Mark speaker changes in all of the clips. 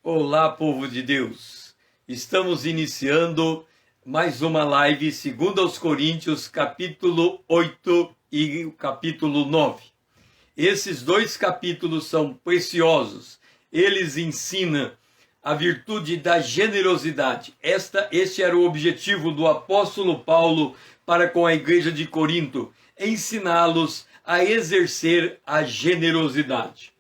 Speaker 1: Olá, povo de Deus! Estamos iniciando mais uma live, 2 Coríntios, capítulo 8 e o capítulo 9. Esses dois capítulos são preciosos. Eles ensinam a virtude da generosidade. Este era o objetivo do apóstolo Paulo para com a igreja de Corinto, ensiná-los a exercer a generosidade.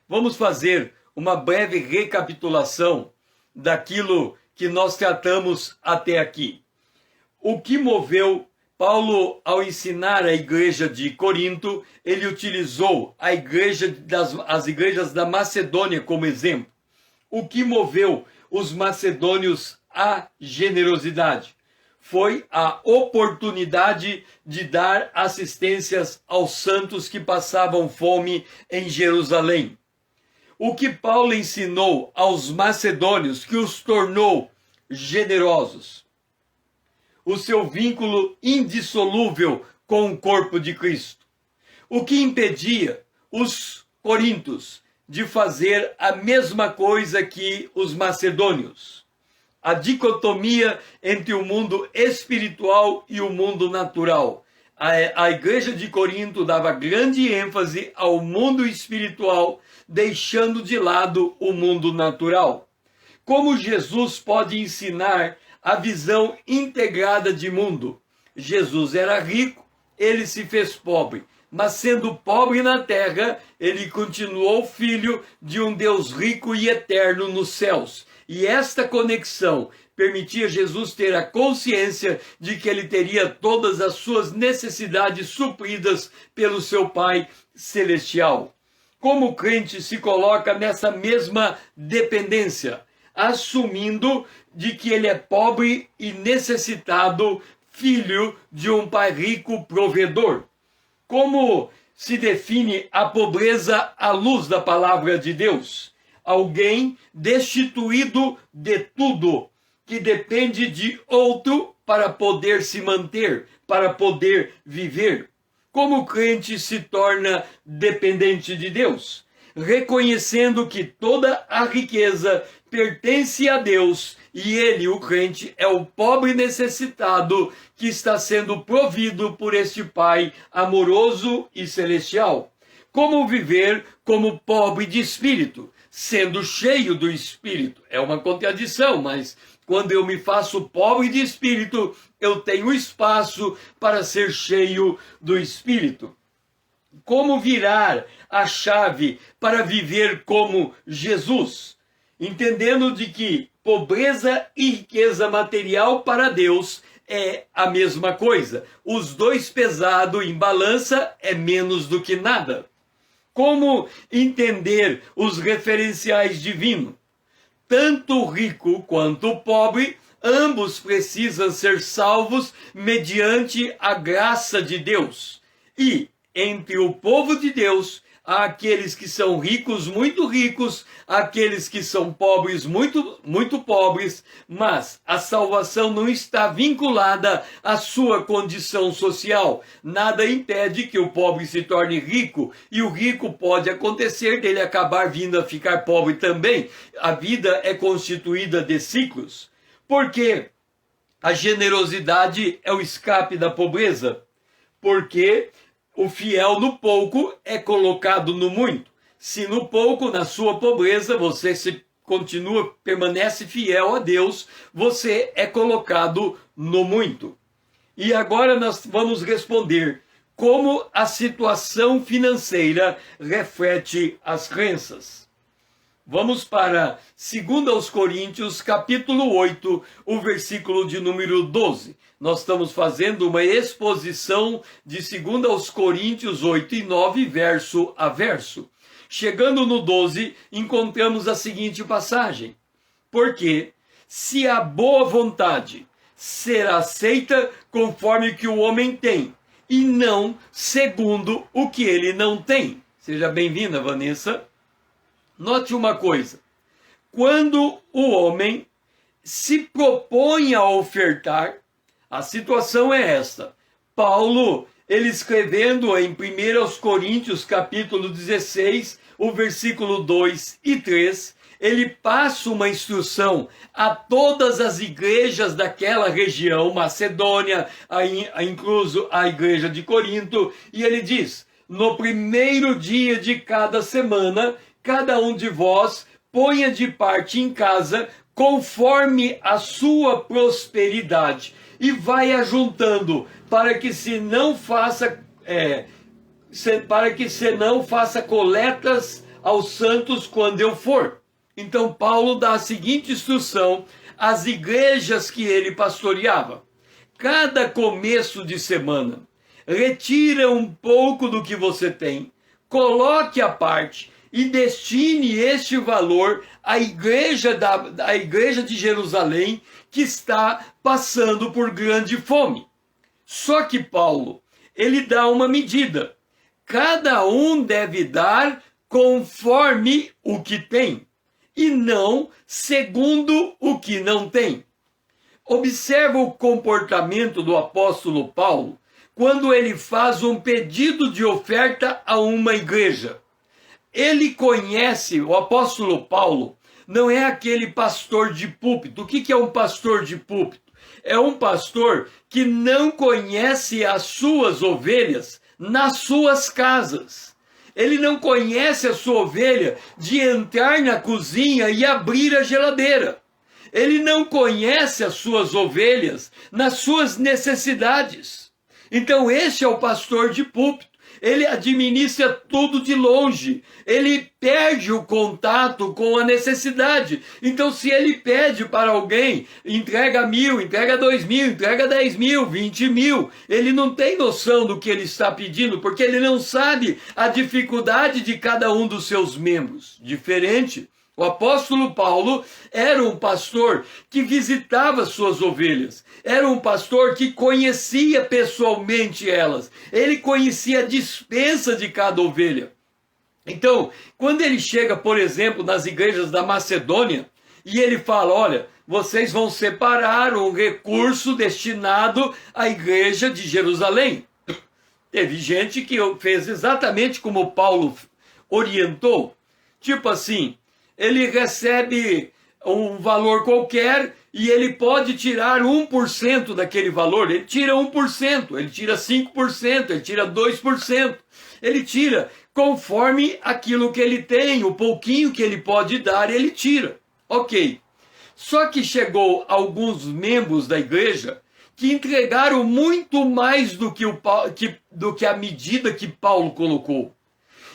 Speaker 1: Vamos fazer uma breve recapitulação daquilo que nós tratamos até aqui. O que moveu Paulo ao ensinar a igreja de Corinto, ele utilizou as igrejas da Macedônia como exemplo. O que moveu os macedônios à generosidade foi a oportunidade de dar assistências aos santos que passavam fome em Jerusalém. O que Paulo ensinou aos macedônios que os tornou generosos? O seu vínculo indissolúvel com o corpo de Cristo. O que impedia os coríntios de fazer a mesma coisa que os macedônios? A dicotomia entre o mundo espiritual e o mundo natural. A igreja de Corinto dava grande ênfase ao mundo espiritual, deixando de lado o mundo natural. Como Jesus pode ensinar a visão integrada de mundo? Jesus era rico, ele se fez pobre, mas sendo pobre na terra, ele continuou filho de um Deus rico e eterno nos céus. E esta conexão permitia Jesus ter a consciência de que ele teria todas as suas necessidades supridas pelo seu Pai celestial. Como o crente se coloca nessa mesma dependência, assumindo de que ele é pobre e necessitado, filho de um pai rico provedor? Como se define a pobreza à luz da palavra de Deus? Alguém destituído de tudo, que depende de outro para poder se manter, para poder viver. Como o crente se torna dependente de Deus? Reconhecendo que toda a riqueza pertence a Deus e ele, o crente, é o pobre necessitado que está sendo provido por este Pai amoroso e celestial. Como viver como pobre de espírito, sendo cheio do Espírito? É uma contradição, mas quando eu me faço pobre de espírito, eu tenho espaço para ser cheio do Espírito. Como virar a chave para viver como Jesus? Entendendo de que pobreza e riqueza material para Deus é a mesma coisa. Os dois pesados em balança é menos do que nada. Como entender os referenciais divinos? Tanto o rico quanto o pobre, ambos precisam ser salvos mediante a graça de Deus. E entre o povo de Deus, há aqueles que são ricos, aqueles que são pobres, muito pobres, mas a salvação não está vinculada à sua condição social. Nada impede que o pobre se torne rico, e o rico pode acontecer dele acabar vindo a ficar pobre também. A vida é constituída de ciclos. Porque a generosidade é o escape da pobreza. Porque o fiel no pouco é colocado no muito. Se no pouco, na sua pobreza, você permanece fiel a Deus, você é colocado no muito. E agora nós vamos responder como a situação financeira reflete as crenças. Vamos para 2 Coríntios, capítulo 8, o versículo de número 12. Nós estamos fazendo uma exposição de 2 Coríntios 8 e 9, verso a verso. Chegando no 12, encontramos a seguinte passagem. Porque se a boa vontade será aceita conforme que o homem tem, e não segundo o que ele não tem. Seja bem-vinda, Vanessa. Note uma coisa, quando o homem se propõe a ofertar, a situação é esta. Paulo, ele escrevendo em 1 Coríntios capítulo 16, o versículo 2 e 3, ele passa uma instrução a todas as igrejas daquela região, Macedônia, incluso a igreja de Corinto, e ele diz: no primeiro dia de cada semana, cada um de vós ponha de parte em casa, conforme a sua prosperidade, e vai ajuntando, para que se não faça coletas aos santos quando eu for. Então Paulo dá a seguinte instrução às igrejas que ele pastoreava: cada começo de semana, retira um pouco do que você tem, coloque à parte e destine este valor à igreja de Jerusalém, que está passando por grande fome. Só que Paulo, ele dá uma medida: cada um deve dar conforme o que tem, e não segundo o que não tem. Observa o comportamento do apóstolo Paulo quando ele faz um pedido de oferta a uma igreja. Ele conhece, o apóstolo Paulo não é aquele pastor de púlpito. O que é um pastor de púlpito? É um pastor que não conhece as suas ovelhas nas suas casas. Ele não conhece a sua ovelha de entrar na cozinha e abrir a geladeira. Ele não conhece as suas ovelhas nas suas necessidades. Então esse é o pastor de púlpito. Ele administra tudo de longe. Ele perde o contato com a necessidade. Então, se ele pede para alguém, entrega 1.000, entrega 2.000, entrega 10.000, 20.000, ele não tem noção do que ele está pedindo, porque ele não sabe a dificuldade de cada um dos seus membros. Diferente. O apóstolo Paulo era um pastor que visitava suas ovelhas. Era um pastor que conhecia pessoalmente elas. Ele conhecia a dispensa de cada ovelha. Então, quando ele chega, por exemplo, nas igrejas da Macedônia, e ele fala: olha, vocês vão separar um recurso destinado à igreja de Jerusalém. Teve gente que fez exatamente como Paulo orientou. Tipo assim, ele recebe um valor qualquer e ele pode tirar 1% daquele valor. Ele tira 1%, ele tira 5%, ele tira 2%. Ele tira conforme aquilo que ele tem, o pouquinho que ele pode dar, ele tira. Ok. Só que chegou alguns membros da igreja que entregaram muito mais do que a medida que Paulo colocou.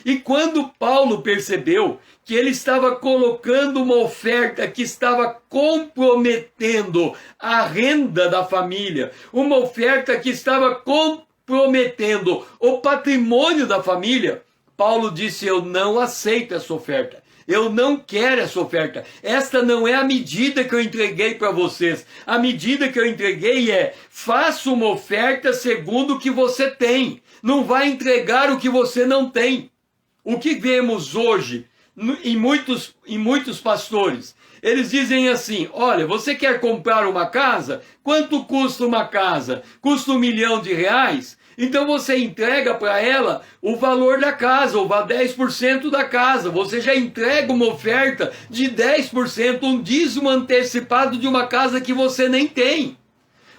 Speaker 1: E quando Paulo percebeu que ele estava colocando uma oferta que estava comprometendo a renda da família, uma oferta que estava comprometendo o patrimônio da família, Paulo disse: eu não aceito essa oferta. Eu não quero essa oferta. Esta não é a medida que eu entreguei para vocês. A medida que eu entreguei é: faça uma oferta segundo o que você tem. Não vai entregar o que você não tem. O que vemos hoje em muitos pastores, eles dizem assim: olha, você quer comprar uma casa? Quanto custa uma casa? Custa R$1 milhão. Então você entrega para ela o valor da casa, ou 10% da casa. Você já entrega uma oferta de 10%, um dízimo antecipado de uma casa que você nem tem.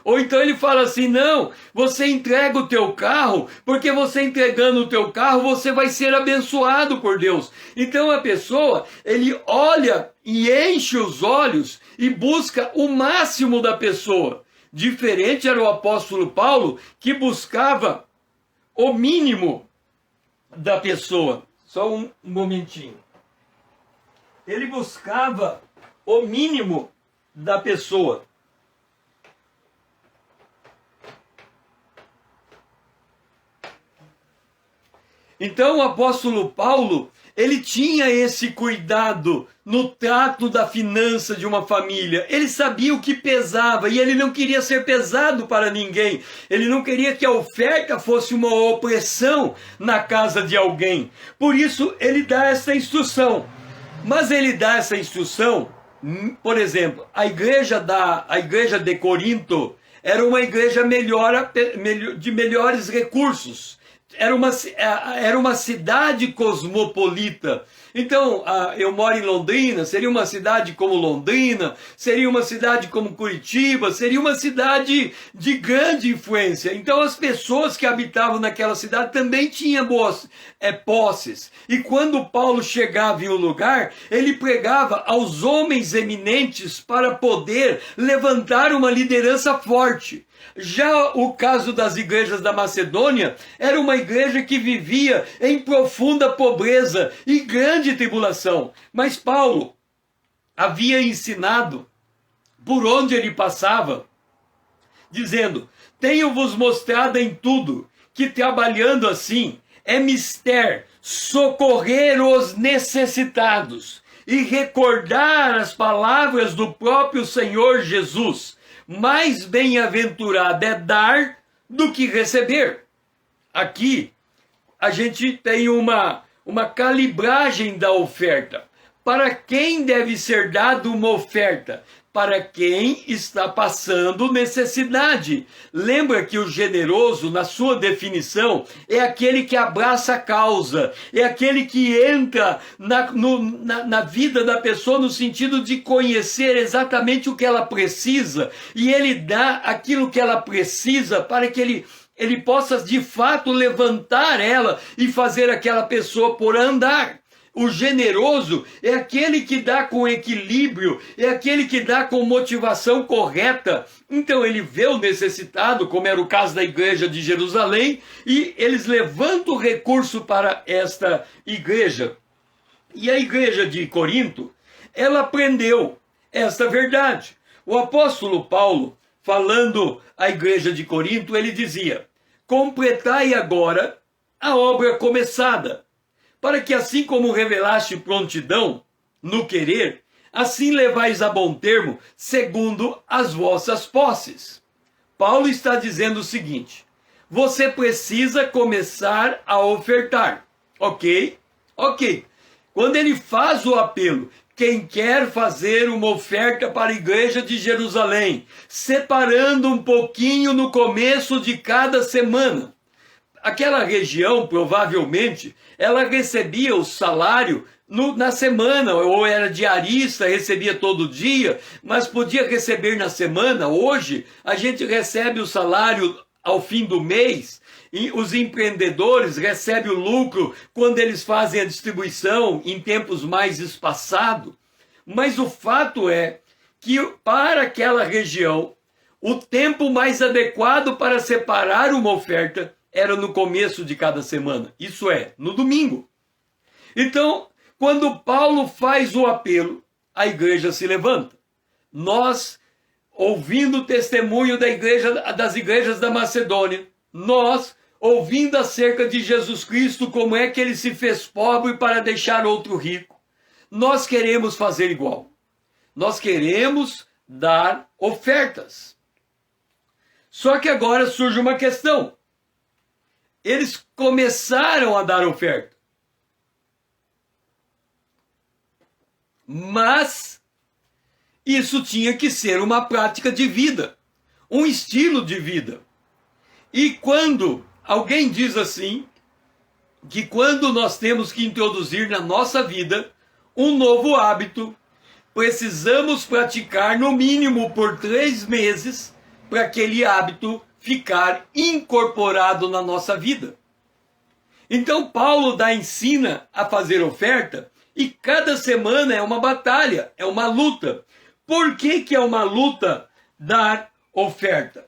Speaker 1: Ou então ele fala assim: não, você entrega o teu carro, porque você entregando o teu carro, você vai ser abençoado por Deus. Então a pessoa, ele olha e enche os olhos e busca o máximo da pessoa. Diferente era o apóstolo Paulo, que buscava o mínimo da pessoa. Só um momentinho. Ele buscava o mínimo da pessoa. Então o apóstolo Paulo, ele tinha esse cuidado no trato da finança de uma família. Ele sabia o que pesava e ele não queria ser pesado para ninguém. Ele não queria que a oferta fosse uma opressão na casa de alguém. Por isso ele dá essa instrução. Mas ele dá essa instrução, por exemplo, a igreja de Corinto era uma igreja de melhores recursos. Era uma cidade cosmopolita. Então, eu moro em Londrina, seria uma cidade como Londrina, seria uma cidade como Curitiba, seria uma cidade de grande influência. Então, as pessoas que habitavam naquela cidade também tinham boas posses. E quando Paulo chegava em um lugar, ele pregava aos homens eminentes para poder levantar uma liderança forte. Já o caso das igrejas da Macedônia era uma igreja que vivia em profunda pobreza e grande tribulação. Mas Paulo havia ensinado por onde ele passava, dizendo: tenho-vos mostrado em tudo que trabalhando assim é mister socorrer os necessitados e recordar as palavras do próprio Senhor Jesus. Mais bem-aventurado é dar do que receber. Aqui a gente tem uma calibragem da oferta. Para quem deve ser dado uma oferta? Para quem está passando necessidade. Lembra que o generoso, na sua definição, é aquele que abraça a causa, é aquele que entra na vida da pessoa no sentido de conhecer exatamente o que ela precisa, e ele dá aquilo que ela precisa para que ele possa de fato levantar ela e fazer aquela pessoa por andar. O generoso é aquele que dá com equilíbrio, é aquele que dá com motivação correta. Então ele vê o necessitado, como era o caso da igreja de Jerusalém, e eles levantam recurso para esta igreja. E a igreja de Corinto, ela aprendeu esta verdade. O apóstolo Paulo, falando à igreja de Corinto, ele dizia: completai agora a obra começada, para que assim como revelaste prontidão no querer, assim levais a bom termo, segundo as vossas posses. Paulo está dizendo o seguinte: você precisa começar a ofertar, ok? Ok. Quando ele faz o apelo, quem quer fazer uma oferta para a igreja de Jerusalém, separando um pouquinho no começo de cada semana. Aquela região, provavelmente, ela recebia o salário na semana, ou era diarista, recebia todo dia, mas podia receber na semana. Hoje, a gente recebe o salário ao fim do mês, e os empreendedores recebem o lucro quando eles fazem a distribuição em tempos mais espaçados. Mas o fato é que, para aquela região, o tempo mais adequado para separar uma oferta era no começo de cada semana, isso é, no domingo. Então, quando Paulo faz o apelo, a igreja se levanta. Nós, ouvindo o testemunho das igrejas da Macedônia, nós, ouvindo acerca de Jesus Cristo, como é que ele se fez pobre para deixar outro rico, nós queremos fazer igual. Nós queremos dar ofertas. Só que agora surge uma questão. Eles começaram a dar oferta. Mas isso tinha que ser uma prática de vida, um estilo de vida. E quando alguém diz assim, que quando nós temos que introduzir na nossa vida um novo hábito, precisamos praticar no mínimo por 3 meses para aquele hábito ficar incorporado na nossa vida. Então Paulo ensina a fazer oferta, e cada semana é uma batalha, é uma luta. Por que é uma luta dar oferta?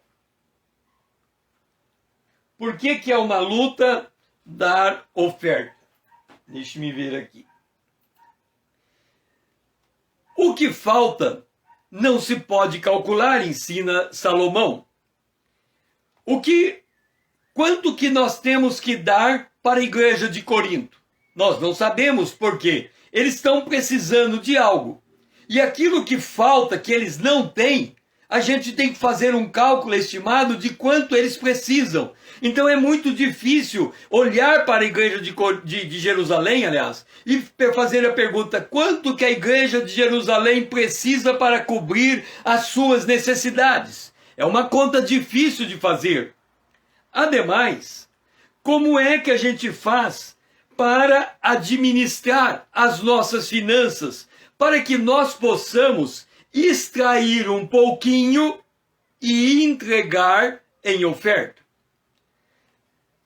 Speaker 1: Por que é uma luta dar oferta? Deixa-me ver aqui. O que falta não se pode calcular, ensina Salomão. Quanto que nós temos que dar para a igreja de Corinto? Nós não sabemos, porque eles estão precisando de algo. E aquilo que falta, que eles não têm, a gente tem que fazer um cálculo estimado de quanto eles precisam. Então é muito difícil olhar para a igreja de Jerusalém, aliás, e fazer a pergunta: quanto que a igreja de Jerusalém precisa para cobrir as suas necessidades? É uma conta difícil de fazer. Ademais, como é que a gente faz para administrar as nossas finanças, para que nós possamos extrair um pouquinho e entregar em oferta.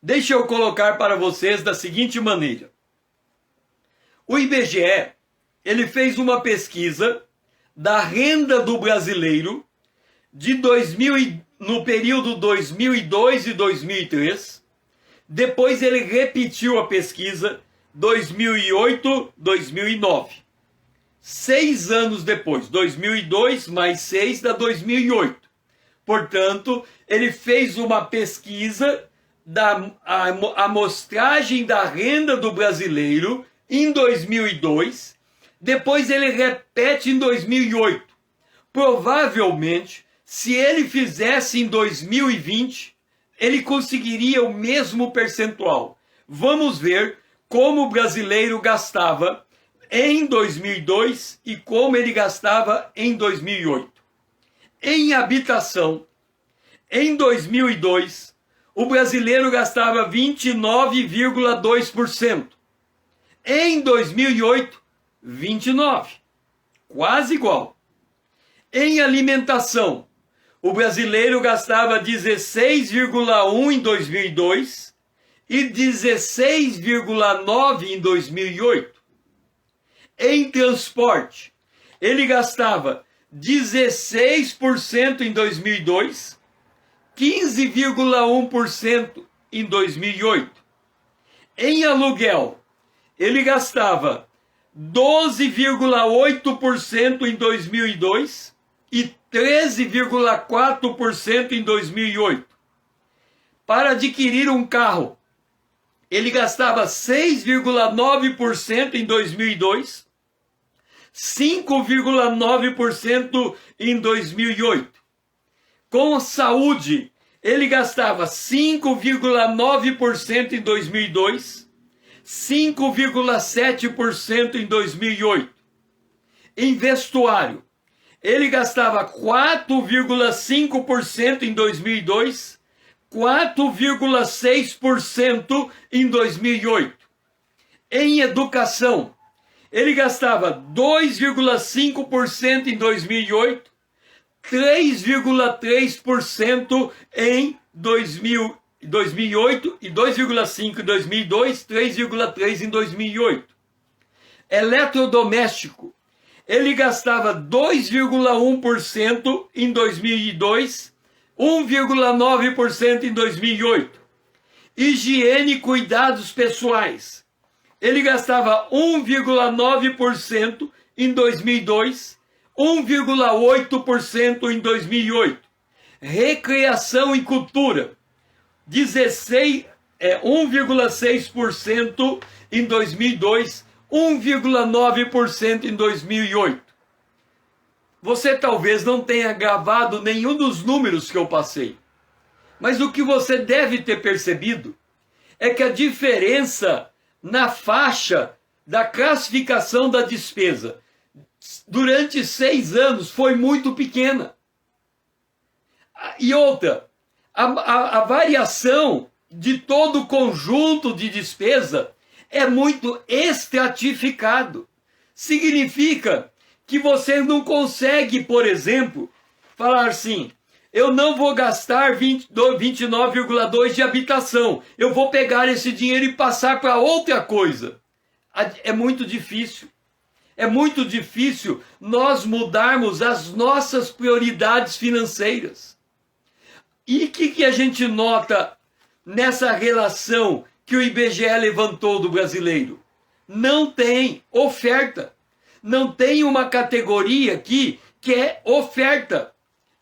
Speaker 1: Deixa eu colocar para vocês da seguinte maneira. O IBGE, ele fez uma pesquisa da renda do brasileiro no período 2002 e 2003. Depois ele repetiu a pesquisa 2008, 2009. 6 anos depois, 2002 mais 6 dá 2008. Portanto, ele fez uma pesquisa da amostragem da renda do brasileiro em 2002, depois ele repete em 2008. Provavelmente, se ele fizesse em 2020, ele conseguiria o mesmo percentual. Vamos ver como o brasileiro gastava em 2002 e como ele gastava em 2008. Em habitação, em 2002, o brasileiro gastava 29,2%. Em 2008, 29%. Quase igual. Em alimentação, o brasileiro gastava 16,1% em 2002 e 16,9% em 2008. Em transporte, ele gastava 16% em 2002, 15,1% em 2008. Em aluguel, ele gastava 12,8% em 2002 e 13,4% em 2008. Para adquirir um carro, ele gastava 6,9% em 2002, 5,9% em 2008. Com saúde, ele gastava 5,9% em 2002, 5,7% em 2008. Em vestuário, ele gastava 4,5% em 2002, 4,6% em 2008. Em educação, ele gastava 2,5% em 2008, 3,3% em 2008 e 2,5% em 2002, 3,3% em 2008. Eletrodoméstico, ele gastava 2,1% em 2002, 1,9% em 2008. Higiene e cuidados pessoais, ele gastava 1,9% em 2002, 1,8% em 2008. Recreação e cultura, 1,6% em 2002, 1,9% em 2008. Você talvez não tenha gravado nenhum dos números que eu passei, mas o que você deve ter percebido é que a diferença na faixa da classificação da despesa durante 6 anos foi muito pequena. E outra, a variação de todo o conjunto de despesa é muito estratificado. Significa que você não consegue, por exemplo, falar assim: eu não vou gastar 29,2% de habitação, eu vou pegar esse dinheiro e passar para outra coisa. É muito difícil. É muito difícil nós mudarmos as nossas prioridades financeiras. E o que a gente nota nessa relação que o IBGE levantou do brasileiro? Não tem oferta. Não tem uma categoria aqui que é oferta.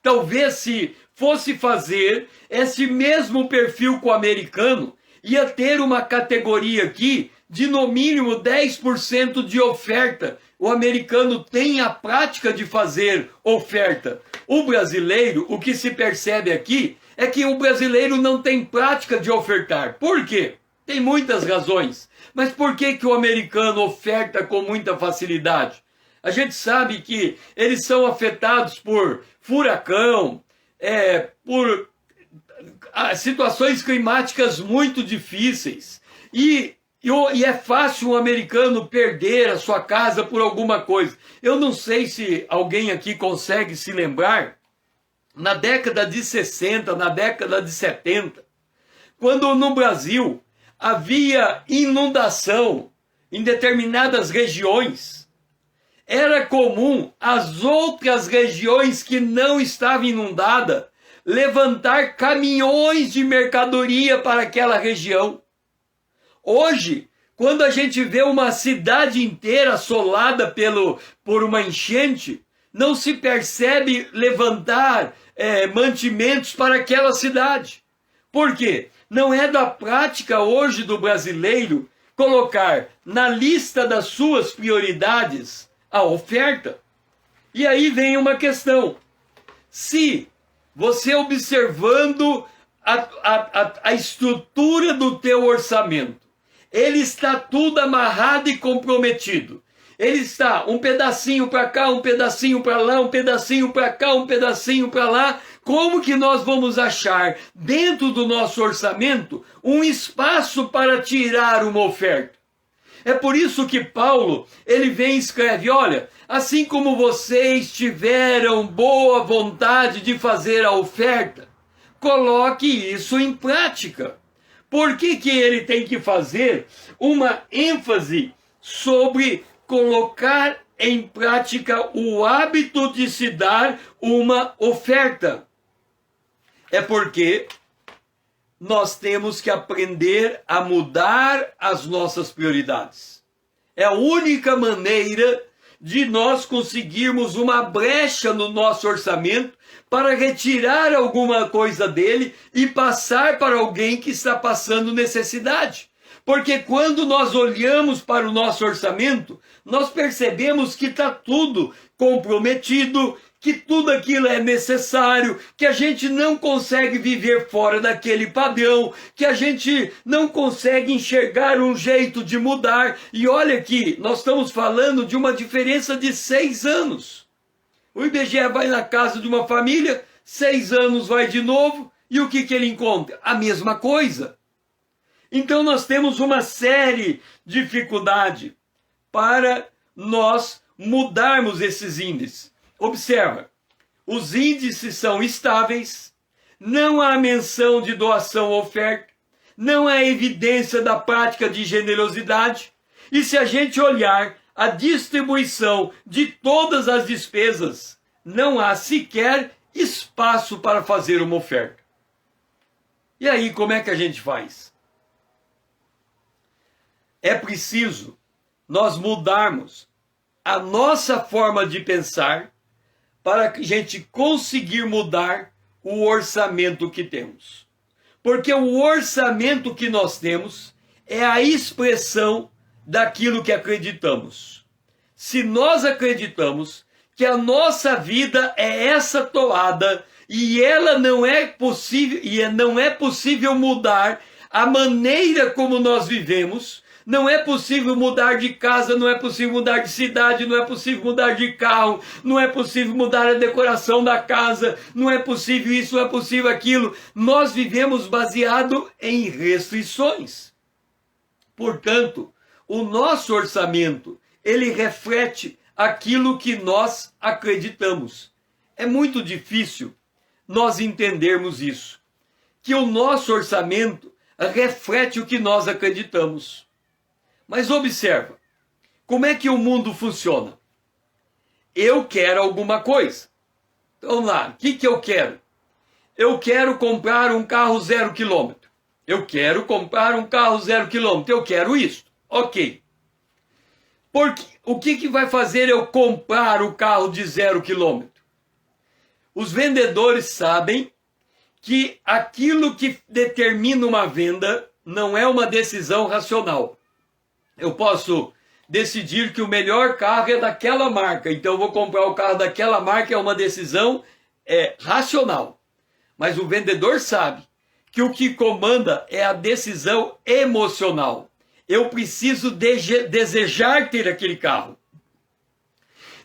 Speaker 1: Talvez se fosse fazer esse mesmo perfil com o americano, ia ter uma categoria aqui de no mínimo 10% de oferta. O americano tem a prática de fazer oferta. O brasileiro, o que se percebe aqui é que o brasileiro não tem prática de ofertar. Por quê? Tem muitas razões. Mas por que o americano oferta com muita facilidade? A gente sabe que eles são afetados por furacão, por situações climáticas muito difíceis. E E é fácil um americano perder a sua casa por alguma coisa. Eu não sei se alguém aqui consegue se lembrar, na década de 60, na década de 70, quando no Brasil havia inundação em determinadas regiões, era comum as outras regiões que não estavam inundadas levantar caminhões de mercadoria para aquela região. Hoje, quando a gente vê uma cidade inteira assolada por uma enchente, não se percebe levantar mantimentos para aquela cidade. Por quê? Não é da prática hoje do brasileiro colocar na lista das suas prioridades a oferta. E aí vem uma questão. Se você observando a estrutura do teu orçamento, ele está tudo amarrado e comprometido. Ele está um pedacinho para cá, um pedacinho para lá, um pedacinho para cá, um pedacinho para lá. Como que nós vamos achar dentro do nosso orçamento um espaço para tirar uma oferta? É por isso que Paulo, ele vem e escreve, olha, assim como vocês tiveram boa vontade de fazer a oferta, coloque isso em prática. Por que ele tem que fazer uma ênfase sobre colocar em prática o hábito de se dar uma oferta? É porque nós temos que aprender a mudar as nossas prioridades. É a única maneira de nós conseguirmos uma brecha no nosso orçamento para retirar alguma coisa dele e passar para alguém que está passando necessidade. Porque quando nós olhamos para o nosso orçamento, nós percebemos que está tudo comprometido, que tudo aquilo é necessário, que a gente não consegue viver fora daquele padrão, que a gente não consegue enxergar um jeito de mudar. E olha aqui, nós estamos falando de uma diferença de 6 anos. O IBGE vai na casa de uma família, 6 anos vai de novo, e o que ele encontra? A mesma coisa. Então nós temos uma série de dificuldades para nós mudarmos esses índices. Observa, os índices são estáveis, não há menção de doação ou oferta, não há evidência da prática de generosidade, e se a gente olhar a distribuição de todas as despesas, não há sequer espaço para fazer uma oferta. E aí, como é que a gente faz? É preciso nós mudarmos a nossa forma de pensar para que a gente conseguir mudar o orçamento que temos. Porque o orçamento que nós temos é a expressão daquilo que acreditamos. Se nós acreditamos que a nossa vida é essa toada e ela não é possível mudar a maneira como nós vivemos, não é possível mudar de casa, não é possível mudar de cidade, não é possível mudar de carro, não é possível mudar a decoração da casa, não é possível isso, não é possível aquilo. Nós vivemos baseado em restrições. Portanto, o nosso orçamento, ele reflete aquilo que nós acreditamos. É muito difícil nós entendermos isso, que o nosso orçamento reflete o que nós acreditamos. Mas observa, como é que o mundo funciona? Eu quero alguma coisa. Então vamos lá, o que eu quero? Eu quero comprar um carro 0 km. Eu quero comprar um carro 0 km. Eu quero isso. Ok. Porque, o que vai fazer eu comprar o carro de 0 km? Os vendedores sabem que aquilo que determina uma venda não é uma decisão racional. Eu posso decidir que o melhor carro é daquela marca, então eu vou comprar o carro daquela marca, é uma decisão racional. Mas o vendedor sabe que o que comanda é a decisão emocional. Eu preciso desejar ter aquele carro.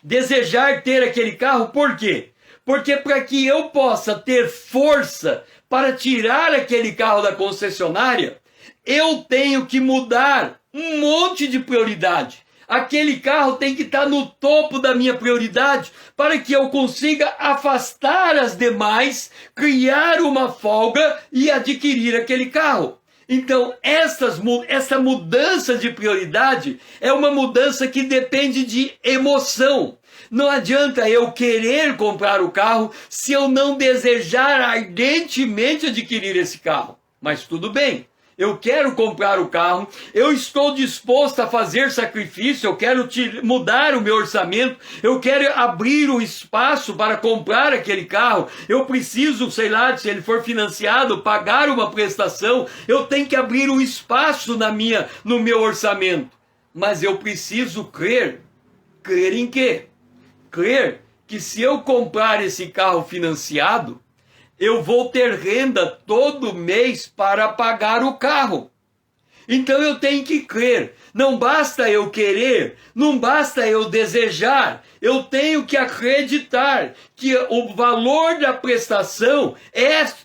Speaker 1: Desejar ter aquele carro por quê? Porque para que eu possa ter força para tirar aquele carro da concessionária, eu tenho que mudar um monte de prioridade. Aquele carro tem que estar no topo da minha prioridade para que eu consiga afastar as demais, criar uma folga e adquirir aquele carro. Então, essa mudança de prioridade é uma mudança que depende de emoção. Não adianta eu querer comprar o carro se eu não desejar ardentemente adquirir esse carro. Mas tudo bem. Eu quero comprar o carro, eu estou disposto a fazer sacrifício, eu quero mudar o meu orçamento, eu quero abrir o espaço para comprar aquele carro, eu preciso, sei lá, se ele for financiado, pagar uma prestação, eu tenho que abrir um espaço no meu orçamento. Mas eu preciso crer. Crer em quê? Crer que se eu comprar esse carro financiado, eu vou ter renda todo mês para pagar o carro. Então eu tenho que crer. Não basta eu querer, não basta eu desejar. Eu tenho que acreditar que o valor da prestação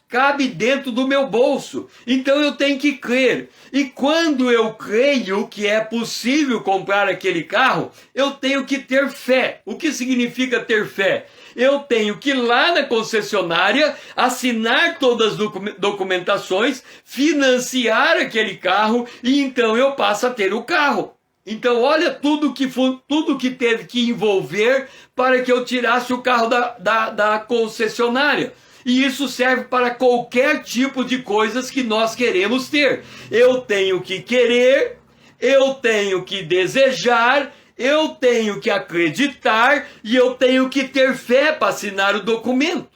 Speaker 1: cabe dentro do meu bolso. Então eu tenho que crer. E quando eu creio que é possível comprar aquele carro, eu tenho que ter fé. O que significa ter fé? Eu tenho que ir lá na concessionária, assinar todas as documentações, financiar aquele carro e então eu passo a ter o carro. Então olha tudo que teve que envolver para que eu tirasse o carro da concessionária. E isso serve para qualquer tipo de coisas que nós queremos ter. Eu tenho que querer, eu tenho que desejar, eu tenho que acreditar e eu tenho que ter fé para assinar o documento.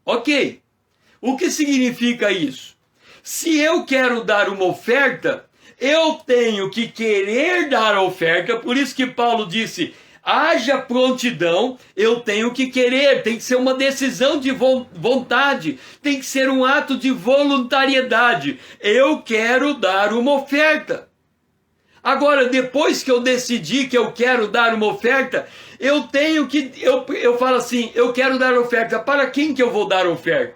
Speaker 1: Ok. O que significa isso? Se eu quero dar uma oferta, eu tenho que querer dar a oferta. Por isso que Paulo disse, haja prontidão, eu tenho que querer. Tem que ser uma decisão de vontade. Tem que ser um ato de voluntariedade. Eu quero dar uma oferta. Agora, depois que eu decidi que eu quero dar uma oferta, eu tenho que, eu falo assim, eu quero dar oferta. Para quem que eu vou dar oferta?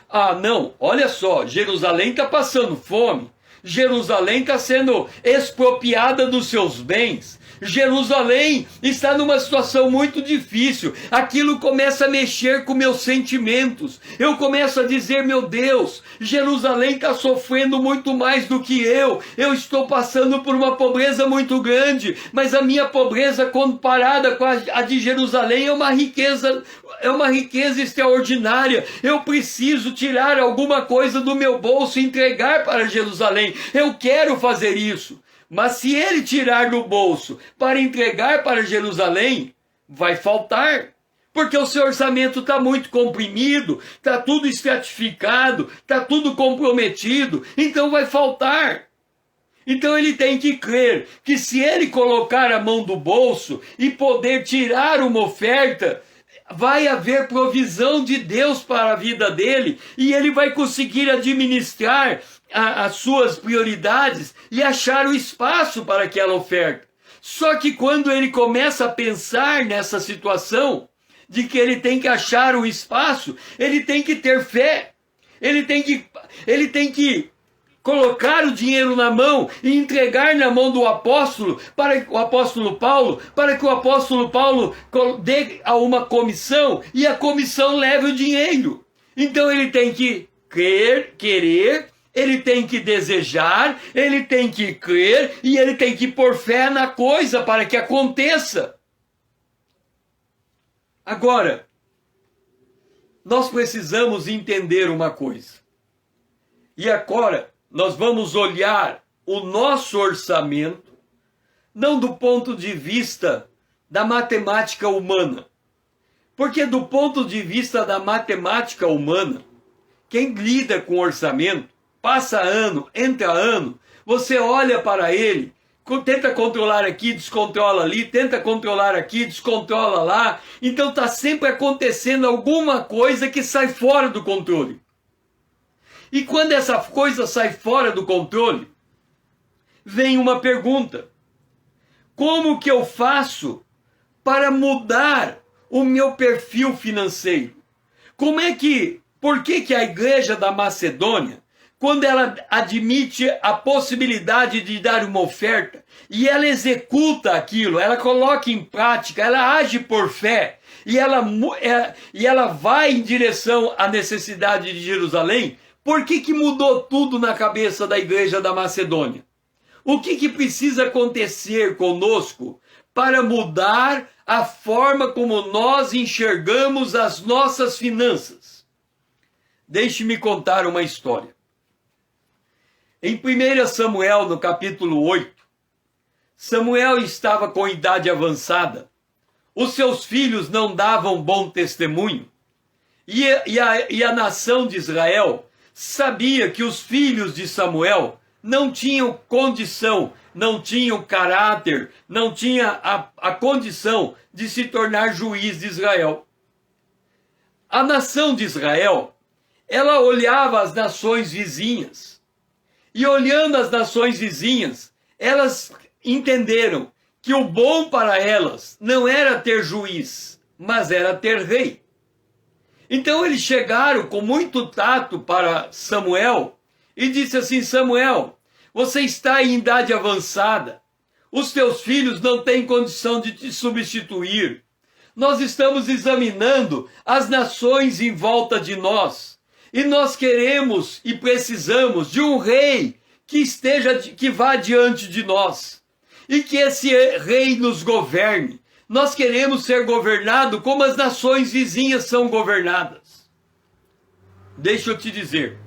Speaker 1: Ah, não, olha só, Jerusalém está passando fome. Jerusalém está sendo expropriada dos seus bens. Jerusalém está numa situação muito difícil. Aquilo começa a mexer com meus sentimentos. Eu começo a dizer, meu Deus, Jerusalém está sofrendo muito mais do que eu. Eu estou passando por uma pobreza muito grande, mas a minha pobreza comparada com a de Jerusalém é uma riqueza extraordinária. Eu preciso tirar alguma coisa do meu bolso e entregar para Jerusalém. Eu quero fazer isso. Mas se ele tirar do bolso para entregar para Jerusalém, vai faltar. Porque o seu orçamento está muito comprimido, está tudo estratificado, está tudo comprometido, então vai faltar. Então ele tem que crer que se ele colocar a mão do bolso e poder tirar uma oferta, vai haver provisão de Deus para a vida dele e ele vai conseguir administrar as suas prioridades e achar o espaço para aquela oferta. Só que quando ele começa a pensar nessa situação de que ele tem que achar o espaço, ele tem que ter fé, ele tem que colocar o dinheiro na mão e entregar na mão do apóstolo, para o apóstolo Paulo, para que o apóstolo Paulo dê a uma comissão e a comissão leve o dinheiro. Então ele tem que querer, ele tem que desejar, ele tem que crer e ele tem que pôr fé na coisa para que aconteça. Agora, nós precisamos entender uma coisa. E agora, nós vamos olhar o nosso orçamento, não do ponto de vista da matemática humana. Porque do ponto de vista da matemática humana, quem lida com orçamento, passa ano, entra ano, você olha para ele, tenta controlar aqui, descontrola ali, tenta controlar aqui, descontrola lá. Então está sempre acontecendo alguma coisa que sai fora do controle. E quando essa coisa sai fora do controle, vem uma pergunta. Como que eu faço para mudar o meu perfil financeiro? Por que a igreja da Macedônia quando ela admite a possibilidade de dar uma oferta, e ela executa aquilo, ela coloca em prática, ela age por fé, e ela vai em direção à necessidade de Jerusalém, por que mudou tudo na cabeça da igreja da Macedônia? O que precisa acontecer conosco para mudar a forma como nós enxergamos as nossas finanças? Deixe-me contar uma história. Em 1 Samuel, no capítulo 8, Samuel estava com idade avançada, os seus filhos não davam bom testemunho, e a nação de Israel sabia que os filhos de Samuel não tinham condição, não tinham caráter, não tinham a condição de se tornar juiz de Israel. A nação de Israel, ela olhava as nações vizinhas, e olhando as nações vizinhas, elas entenderam que o bom para elas não era ter juiz, mas era ter rei. Então eles chegaram com muito tato para Samuel e disse assim: Samuel, você está em idade avançada, os teus filhos não têm condição de te substituir. Nós estamos examinando as nações em volta de nós, e nós queremos e precisamos de um rei que vá diante de nós, e que esse rei nos governe. Nós queremos ser governados como as nações vizinhas são governadas. Deixa eu te dizer,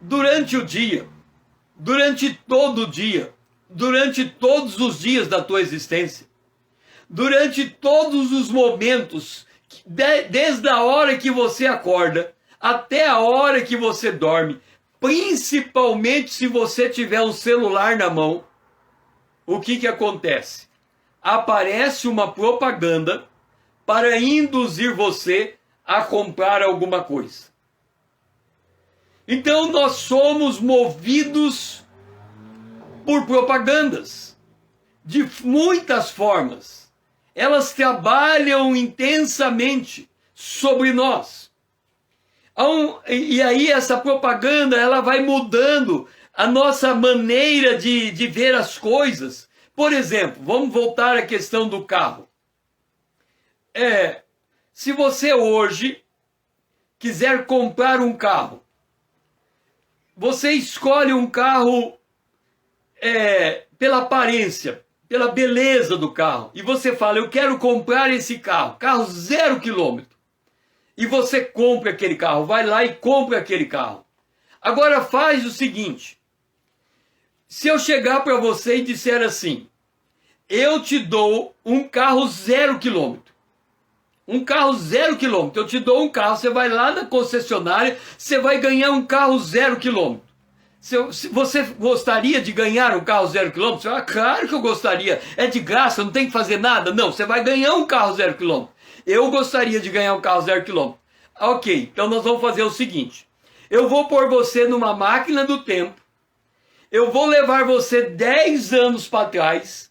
Speaker 1: durante o dia, durante todo o dia, durante todos os dias da tua existência, durante todos os momentos, desde a hora que você acorda até a hora que você dorme, principalmente se você tiver um celular na mão, o que acontece? Aparece uma propaganda para induzir você a comprar alguma coisa. Então nós somos movidos por propagandas de muitas formas. Elas trabalham intensamente sobre nós. E aí essa propaganda ela vai mudando a nossa maneira de ver as coisas. Por exemplo, vamos voltar à questão do carro. Se você hoje quiser comprar um carro, você escolhe um carro pela aparência, pela beleza do carro. E você fala, eu quero comprar esse carro, carro 0 quilômetro. E você compra aquele carro, vai lá e compra aquele carro. Agora faz o seguinte, se eu chegar para você e disser assim, eu te dou um carro 0 quilômetro. Um carro 0 quilômetro. Eu te dou um carro, você vai lá na concessionária, você vai ganhar um carro 0 quilômetro. Se você gostaria de ganhar um carro 0 quilômetro? Claro que eu gostaria. É de graça, não tem que fazer nada. Não, você vai ganhar um carro 0 quilômetro. Eu gostaria de ganhar um carro 0 quilômetro. Ok, então nós vamos fazer o seguinte. Eu vou pôr você numa máquina do tempo. Eu vou levar você 10 anos para trás.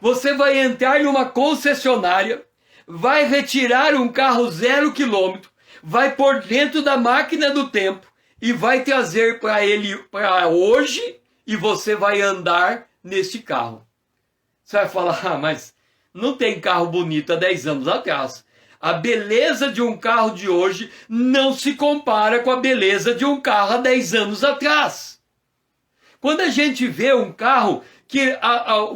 Speaker 1: Você vai entrar numa concessionária, vai retirar um carro 0 quilômetro, vai pôr dentro da máquina do tempo e vai trazer para ele para hoje e você vai andar nesse carro. Você vai falar, mas não tem carro bonito há 10 anos atrás. A beleza de um carro de hoje não se compara com a beleza de um carro há 10 anos atrás. Quando a gente vê um carro que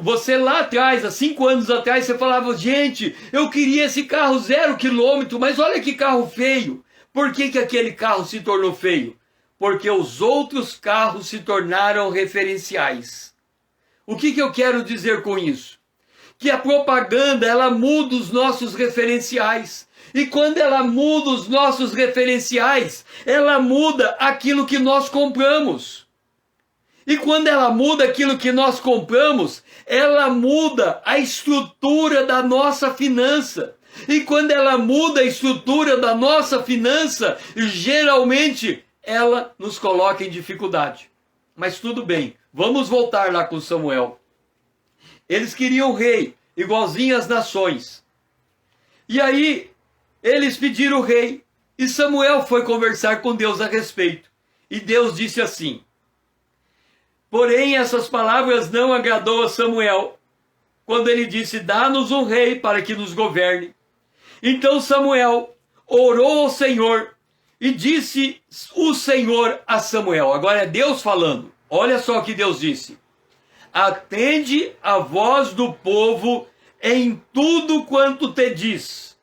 Speaker 1: você lá atrás, há 5 anos atrás, você falava, gente, eu queria esse carro 0 quilômetro, mas olha que carro feio. Por que aquele carro se tornou feio? Porque os outros carros se tornaram referenciais. O que eu quero dizer com isso? Que a propaganda, ela muda os nossos referenciais. E quando ela muda os nossos referenciais, ela muda aquilo que nós compramos. E quando ela muda aquilo que nós compramos, ela muda a estrutura da nossa finança. E quando ela muda a estrutura da nossa finança, geralmente ela nos coloca em dificuldade. Mas tudo bem, vamos voltar lá com Samuel. Eles queriam um rei, igualzinho às nações. E aí, eles pediram o rei. E Samuel foi conversar com Deus a respeito. E Deus disse assim: porém essas palavras não agradou a Samuel, quando ele disse: dá-nos um rei para que nos governe. Então Samuel orou ao Senhor e disse o Senhor a Samuel. Agora é Deus falando. Olha só o que Deus disse: atende a voz do povo em tudo quanto te diz,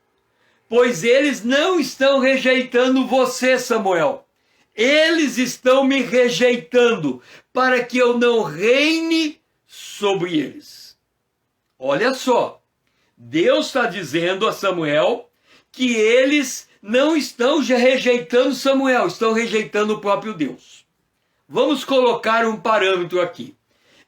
Speaker 1: pois eles não estão rejeitando você, Samuel. Eles estão me rejeitando para que eu não reine sobre eles. Olha só, Deus está dizendo a Samuel que eles não estão rejeitando Samuel, estão rejeitando o próprio Deus. Vamos colocar um parâmetro aqui.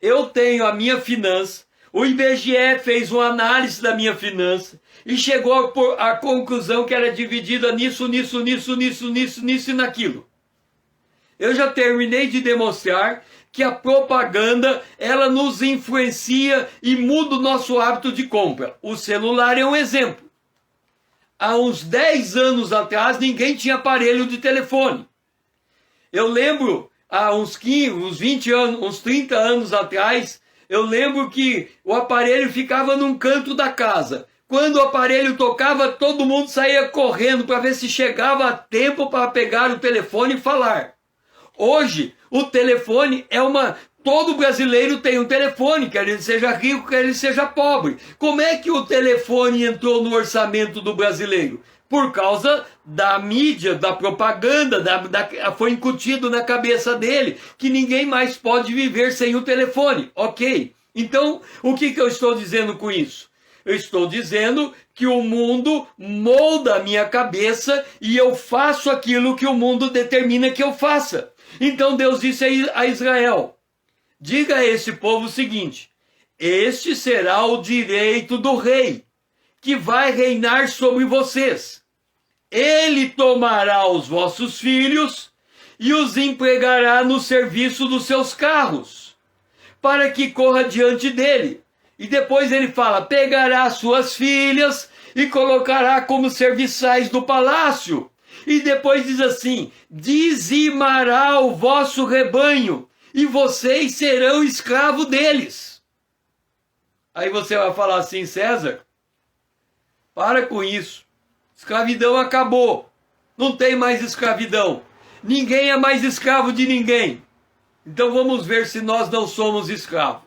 Speaker 1: Eu tenho a minha finança, o IBGE fez uma análise da minha finança e chegou à conclusão que era dividida nisso e naquilo. Eu já terminei de demonstrar que a propaganda, ela nos influencia e muda o nosso hábito de compra. O celular é um exemplo. Há uns 10 anos atrás, ninguém tinha aparelho de telefone. Eu lembro, há uns 15, uns 20 anos, uns 30 anos atrás, eu lembro que o aparelho ficava num canto da casa. Quando o aparelho tocava, todo mundo saía correndo para ver se chegava a tempo para pegar o telefone e falar. Hoje, o telefone é uma... Todo brasileiro tem um telefone, quer ele seja rico, quer ele seja pobre. Como é que o telefone entrou no orçamento do brasileiro? Por causa da mídia, da propaganda, foi incutido na cabeça dele que ninguém mais pode viver sem o telefone. Ok. Então, o que eu estou dizendo com isso? Eu estou dizendo que o mundo molda a minha cabeça e eu faço aquilo que o mundo determina que eu faça. Então Deus disse a Israel: diga a esse povo o seguinte: este será o direito do rei, que vai reinar sobre vocês. Ele tomará os vossos filhos e os empregará no serviço dos seus carros, para que corra diante dele. E depois ele fala: pegará suas filhas e colocará como serviçais do palácio. E depois diz assim: dizimará o vosso rebanho, e vocês serão escravos deles. Aí você vai falar assim: César, para com isso. Escravidão acabou. Não tem mais escravidão. Ninguém é mais escravo de ninguém. Então vamos ver se nós não somos escravos.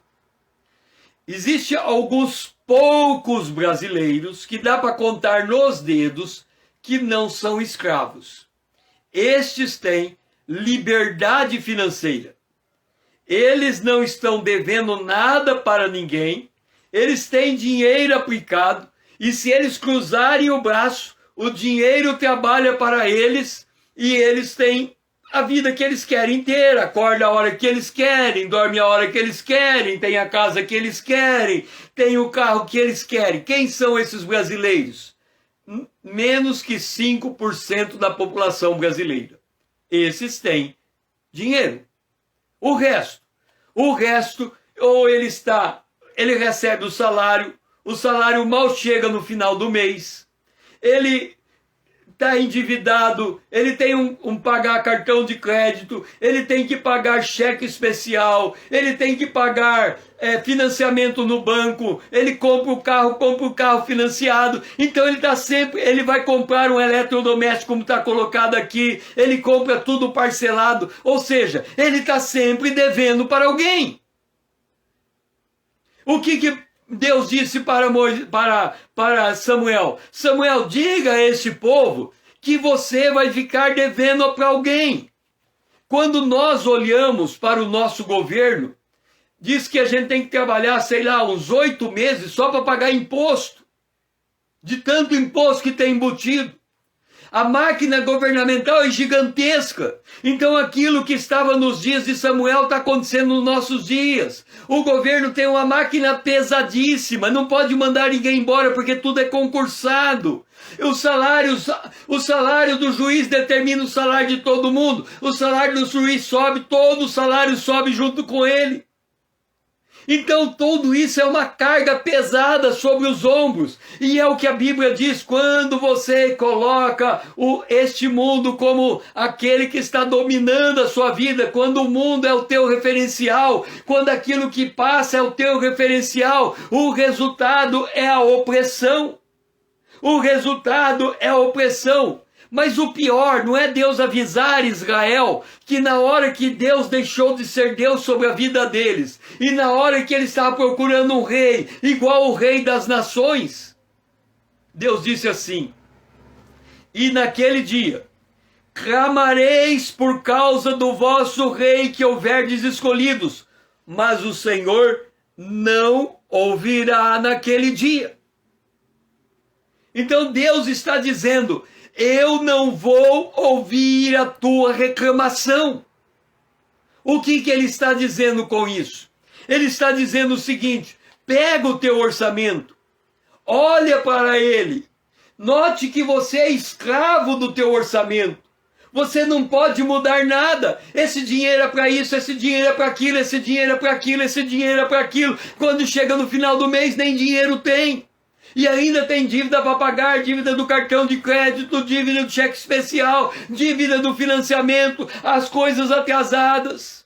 Speaker 1: Existem alguns poucos brasileiros que dá para contar nos dedos que não são escravos. Estes têm liberdade financeira. Eles não estão devendo nada para ninguém. Eles têm dinheiro aplicado. E se eles cruzarem o braço, o dinheiro trabalha para eles. E eles têm a vida que eles querem ter. Acorda a hora que eles querem, dorme a hora que eles querem, tem a casa que eles querem, tem o carro que eles querem. Quem são esses brasileiros? Menos que 5% da população brasileira. Esses têm dinheiro. O resto, ou ele recebe o salário mal chega no final do mês, ele está endividado, ele tem pagar cartão de crédito, ele tem que pagar cheque especial, ele tem que pagar financiamento no banco, ele compra o carro financiado, então ele vai comprar um eletrodoméstico como está colocado aqui, ele compra tudo parcelado, ou seja, ele está sempre devendo para alguém. O que Deus disse para Samuel? Samuel, diga a esse povo que você vai ficar devendo para alguém. Quando nós olhamos para o nosso governo, diz que a gente tem que trabalhar, sei lá, uns 8 meses só para pagar imposto. De tanto imposto que tem embutido. A máquina governamental é gigantesca. Então aquilo que estava nos dias de Samuel está acontecendo nos nossos dias. O governo tem uma máquina pesadíssima. Não pode mandar ninguém embora porque tudo é concursado. O salário do juiz determina o salário de todo mundo. O salário do juiz sobe, todo o salário sobe junto com ele. Então tudo isso é uma carga pesada sobre os ombros. E é o que a Bíblia diz: quando você coloca este mundo como aquele que está dominando a sua vida, quando o mundo é o teu referencial, quando aquilo que passa é o teu referencial, o resultado é a opressão. O resultado é a opressão. Mas o pior não é Deus avisar Israel que na hora que Deus deixou de ser Deus sobre a vida deles, e na hora que ele estava procurando um rei igual o rei das nações, Deus disse assim: e naquele dia clamareis por causa do vosso rei que houverdes escolhidos, mas o Senhor não ouvirá naquele dia. Então Deus está dizendo: eu não vou ouvir a tua reclamação. O que ele está dizendo com isso? Ele está dizendo o seguinte: pega o teu orçamento, olha para ele, note que você é escravo do teu orçamento. Você não pode mudar nada. Esse dinheiro é para isso, esse dinheiro é para aquilo, esse dinheiro é para aquilo, esse dinheiro é para aquilo. Quando chega no final do mês, nem dinheiro tem. E ainda tem dívida para pagar, dívida do cartão de crédito, dívida do cheque especial, dívida do financiamento, as coisas atrasadas.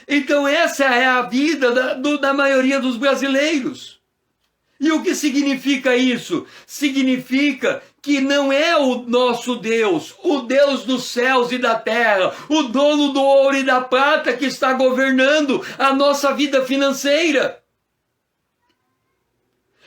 Speaker 1: Então essa é a vida da maioria dos brasileiros. E o que significa isso? Significa que não é o nosso Deus, o Deus dos céus e da terra, o dono do ouro e da prata que está governando a nossa vida financeira.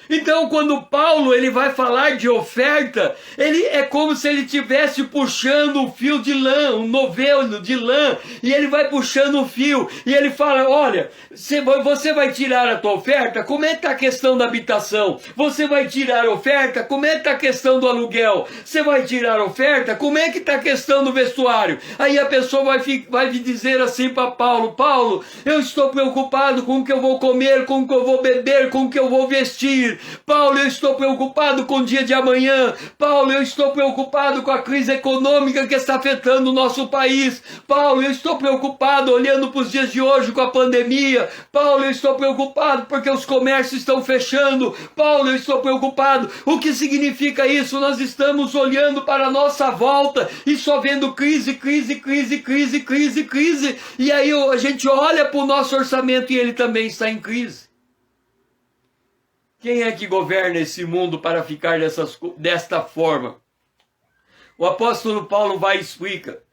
Speaker 1: Então, quando Paulo ele vai falar de oferta, ele é como se ele estivesse puxando um fio de lã, um novelo de lã, e ele vai puxando o fio, e ele fala: olha, você vai tirar a tua oferta, como é que está a questão da habitação? Você vai tirar a oferta, como é que está a questão do aluguel? Você vai tirar a oferta, como é que está a questão do vestuário? Aí a pessoa vai dizer assim para Paulo: Paulo, eu estou preocupado com o que eu vou comer, com o que eu vou beber, com o que eu vou vestir. Paulo, eu estou preocupado com o dia de amanhã. Paulo, eu estou preocupado com a crise econômica que está afetando o nosso país. Paulo, eu estou preocupado olhando para os dias de hoje com a pandemia. Paulo, eu estou preocupado porque os comércios estão fechando. Paulo, eu estou preocupado. O que significa isso? Nós estamos olhando para a nossa volta e só vendo crise, crise, crise, crise, crise, crise. E aí a gente olha para o nosso orçamento e ele também está em crise. Quem é que governa esse mundo para ficar desta forma? O apóstolo Paulo vai e explica.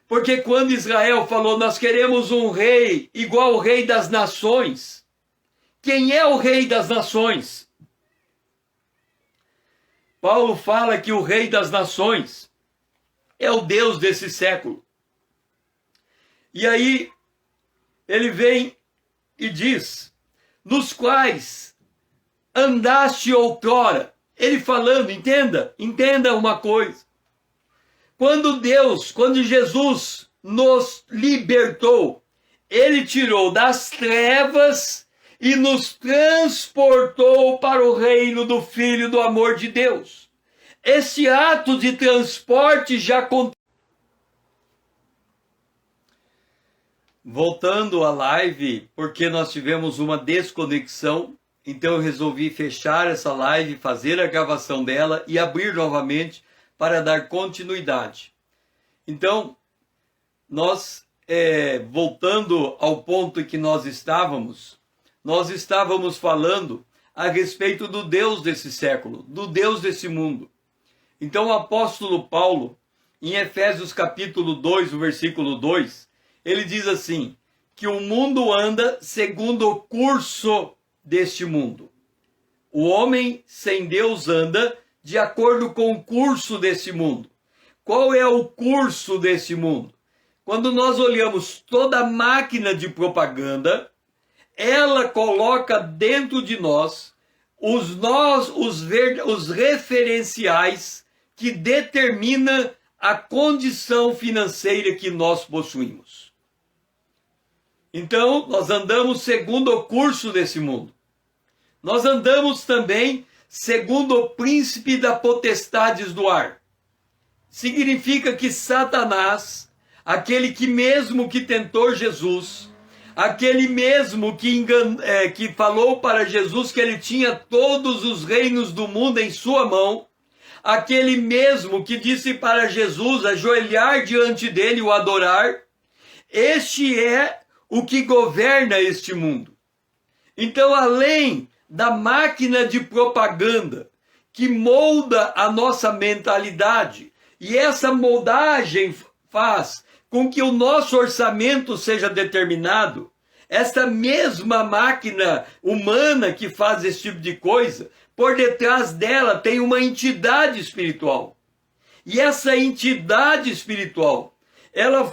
Speaker 1: Porque quando Israel falou: nós queremos um rei igual ao rei das nações. Quem é o rei das nações? Paulo fala que o rei das nações é o Deus desse século. E aí ele vem e diz: nos quais andaste outrora. Ele falando, entenda uma coisa. Quando Jesus nos libertou, ele tirou das trevas e nos transportou para o reino do Filho do amor de Deus. Esse ato de transporte já aconteceu. Voltando à live, porque nós tivemos uma desconexão, então eu resolvi fechar essa live, fazer a gravação dela e abrir novamente para dar continuidade. Então, nós, voltando ao ponto em que nós estávamos falando a respeito do Deus desse século, do Deus desse mundo. Então o apóstolo Paulo, em Efésios capítulo 2, o versículo 2, ele diz assim, que o mundo anda segundo o curso deste mundo. O homem sem Deus anda de acordo com o curso desse mundo. Qual é o curso desse mundo? Quando nós olhamos toda a máquina de propaganda, ela coloca dentro de nós os referenciais que determinam a condição financeira que nós possuímos. Então, nós andamos segundo o curso desse mundo. Nós andamos também segundo o príncipe das potestades do ar. Significa que Satanás, aquele que mesmo que tentou Jesus, aquele mesmo que falou para Jesus que ele tinha todos os reinos do mundo em sua mão, aquele mesmo que disse para Jesus ajoelhar diante dele e o adorar, este é o que governa este mundo. Então, além da máquina de propaganda que molda a nossa mentalidade, e essa moldagem faz com que o nosso orçamento seja determinado, esta mesma máquina humana que faz esse tipo de coisa, por detrás dela tem uma entidade espiritual. E essa entidade espiritual, ela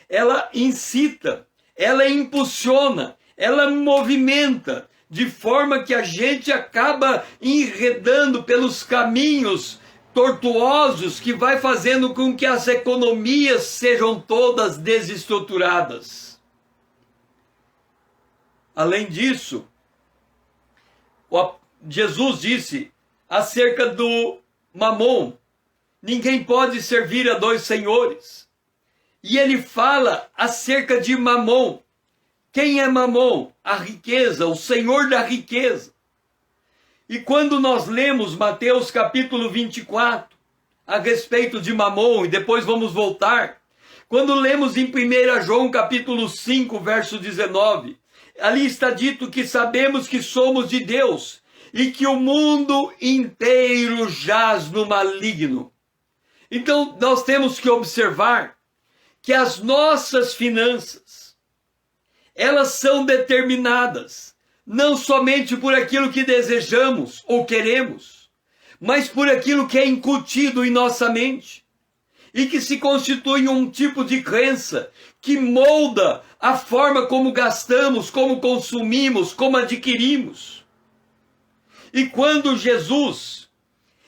Speaker 1: ela incita, ela impulsiona, ela movimenta, de forma que a gente acaba enredando pelos caminhos tortuosos que vai fazendo com que as economias sejam todas desestruturadas. Além disso, Jesus disse acerca do mamon: ninguém pode servir a dois senhores. E ele fala acerca de mamon. Quem é mamon? A riqueza, o senhor da riqueza. E quando nós lemos Mateus capítulo 24, a respeito de mamon, e depois vamos voltar, quando lemos em 1 João capítulo 5, verso 19, ali está dito que sabemos que somos de Deus e que o mundo inteiro jaz no maligno. Então nós temos que observar que as nossas finanças, elas são determinadas não somente por aquilo que desejamos ou queremos, mas por aquilo que é incutido em nossa mente e que se constitui um tipo de crença que molda a forma como gastamos, como consumimos, como adquirimos. E quando Jesus,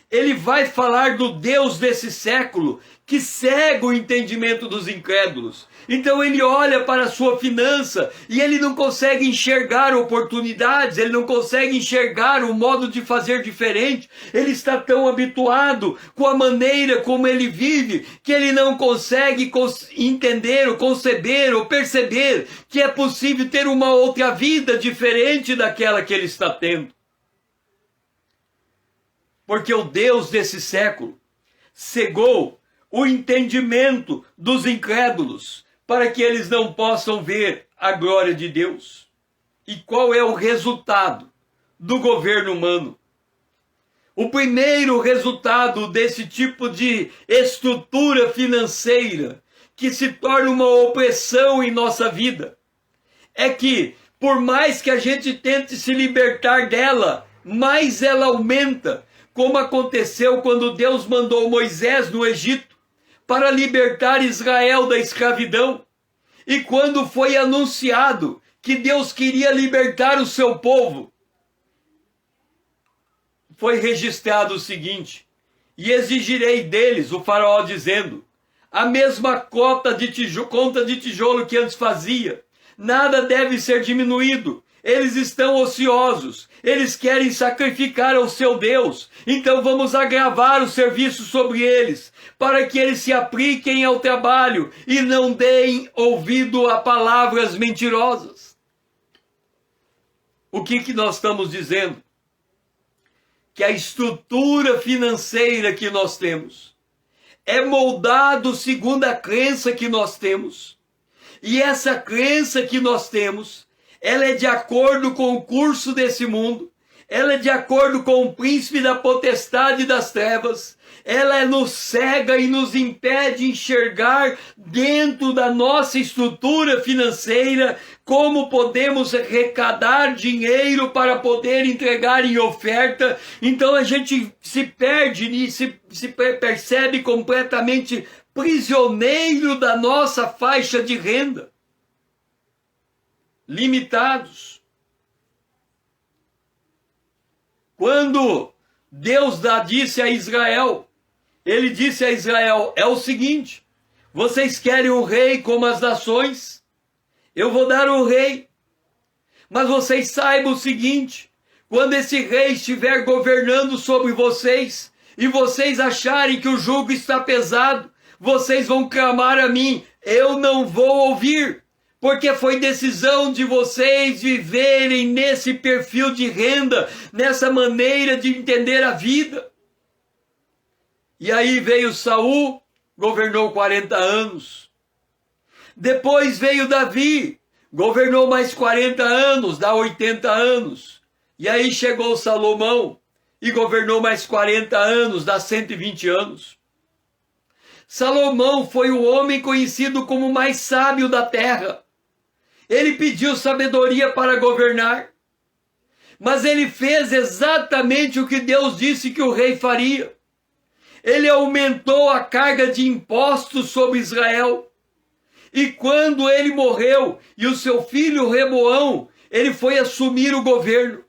Speaker 1: ele vai falar do Deus desse século, que cega o entendimento dos incrédulos. Então ele olha para a sua finança e ele não consegue enxergar oportunidades, ele não consegue enxergar o modo de fazer diferente. Ele está tão habituado com a maneira como ele vive que ele não consegue entender, ou conceber, ou perceber que é possível ter uma outra vida diferente daquela que ele está tendo. Porque o Deus desse século cegou o entendimento dos incrédulos para que eles não possam ver a glória de Deus. E qual é o resultado do governo humano? O primeiro resultado desse tipo de estrutura financeira que se torna uma opressão em nossa vida é que, por mais que a gente tente se libertar dela, mais ela aumenta, como aconteceu quando Deus mandou Moisés no Egito para libertar Israel da escravidão. E quando foi anunciado que Deus queria libertar o seu povo, foi registrado o seguinte: e exigirei deles, o faraó dizendo, a mesma conta de tijolo que antes fazia, nada deve ser diminuído. Eles estão ociosos, eles querem sacrificar ao seu Deus, então vamos agravar o serviço sobre eles, para que eles se apliquem ao trabalho e não deem ouvido a palavras mentirosas. O que nós estamos dizendo? Que a estrutura financeira que nós temos é moldado segundo a crença que nós temos, e essa crença que nós temos, ela é de acordo com o curso desse mundo, ela é de acordo com o príncipe da potestade das trevas, ela nos cega e nos impede enxergar dentro da nossa estrutura financeira como podemos arrecadar dinheiro para poder entregar em oferta. Então a gente se perde e se percebe completamente prisioneiro da nossa faixa de renda. Limitados. Quando Deus disse a Israel, ele disse a Israel, é o seguinte: vocês querem um rei como as nações? Eu vou dar um rei. Mas vocês saibam o seguinte: quando esse rei estiver governando sobre vocês, e vocês acharem que o jugo está pesado, vocês vão clamar a mim, eu não vou ouvir. porque foi decisão de vocês viverem nesse perfil de renda, nessa maneira de entender a vida. E aí veio Saul, governou 40 anos. Depois veio Davi, governou mais 40 anos, dá 80 anos. E aí chegou Salomão e governou mais 40 anos, dá 120 anos. Salomão foi o homem conhecido como o mais sábio da terra. Ele pediu sabedoria para governar, mas ele fez exatamente o que Deus disse que o rei faria. Ele aumentou a carga de impostos sobre Israel. E quando ele morreu e o seu filho Reboão, ele foi assumir o governo.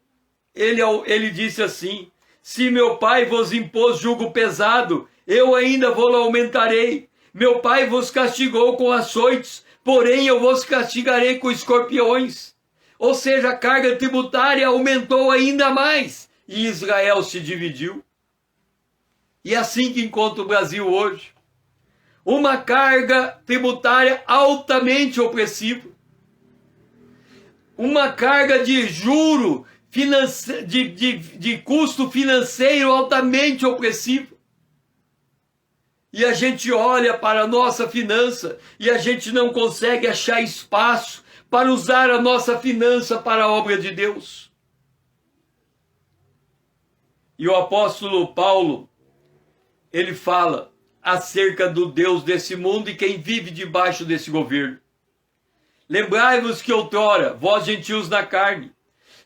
Speaker 1: Ele disse assim: se meu pai vos impôs jugo pesado, eu ainda vou aumentarei. Meu pai vos castigou com açoites, porém eu vos castigarei com escorpiões. Ou seja, a carga tributária aumentou ainda mais e Israel se dividiu. E é assim que encontra o Brasil hoje. Uma carga tributária altamente opressiva. Uma carga de juro, de custo financeiro altamente opressivo. E a gente olha para a nossa finança e a gente não consegue achar espaço para usar a nossa finança para a obra de Deus. E o apóstolo Paulo, ele fala acerca do Deus desse mundo e quem vive debaixo desse governo. Lembrai-vos que outrora, vós gentios na carne,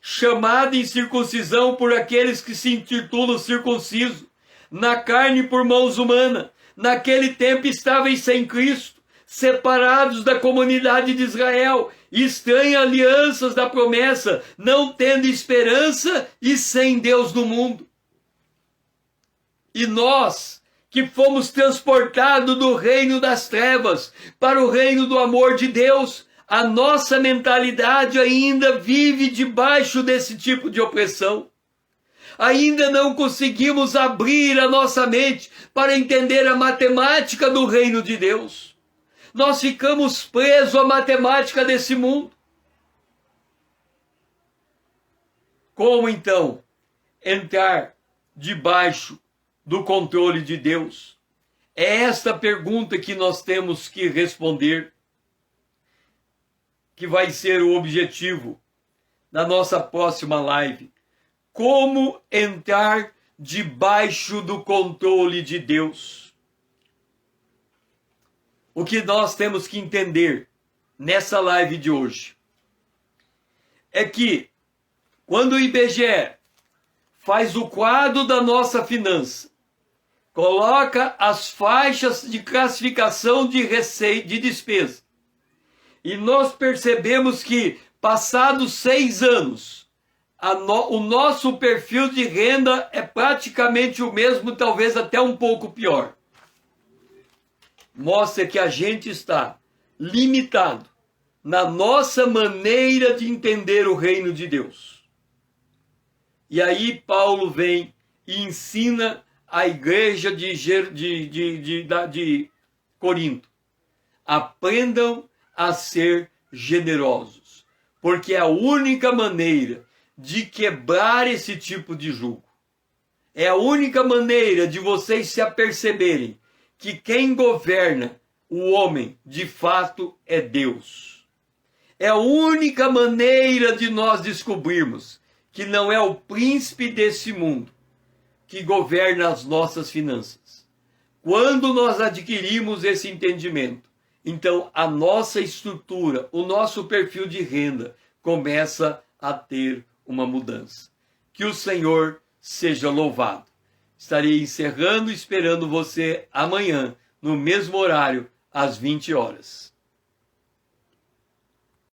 Speaker 1: chamada em circuncisão por aqueles que se intitulam circunciso, na carne por mãos humanas, naquele tempo estáveis sem Cristo, separados da comunidade de Israel, estranhas alianças da promessa, não tendo esperança e sem Deus no mundo. E nós, que fomos transportados do reino das trevas para o reino do amor de Deus, a nossa mentalidade ainda vive debaixo desse tipo de opressão. Ainda não conseguimos abrir a nossa mente para entender a matemática do reino de Deus. Nós ficamos presos à matemática desse mundo. Como então entrar debaixo do controle de Deus? É esta pergunta que nós temos que responder, que vai ser o objetivo da nossa próxima live. Como entrar debaixo do controle de Deus? O que nós temos que entender nessa live de hoje é que quando o IBGE faz o quadro da nossa finança, coloca as faixas de classificação de receita, de despesa, e nós percebemos que, passados 6 anos, o nosso perfil de renda é praticamente o mesmo, talvez até um pouco pior. Mostra que a gente está limitado na nossa maneira de entender o reino de Deus. E aí Paulo vem e ensina a igreja de Corinto: aprendam a ser generosos, porque é a única maneira de quebrar esse tipo de jugo. É a única maneira de vocês se aperceberem que quem governa o homem, de fato, é Deus. É a única maneira de nós descobrirmos que não é o príncipe desse mundo que governa as nossas finanças. Quando nós adquirimos esse entendimento, então a nossa estrutura, o nosso perfil de renda começa a ter uma mudança. Que o Senhor seja louvado. Estarei encerrando, esperando você amanhã, no mesmo horário, às 20 horas.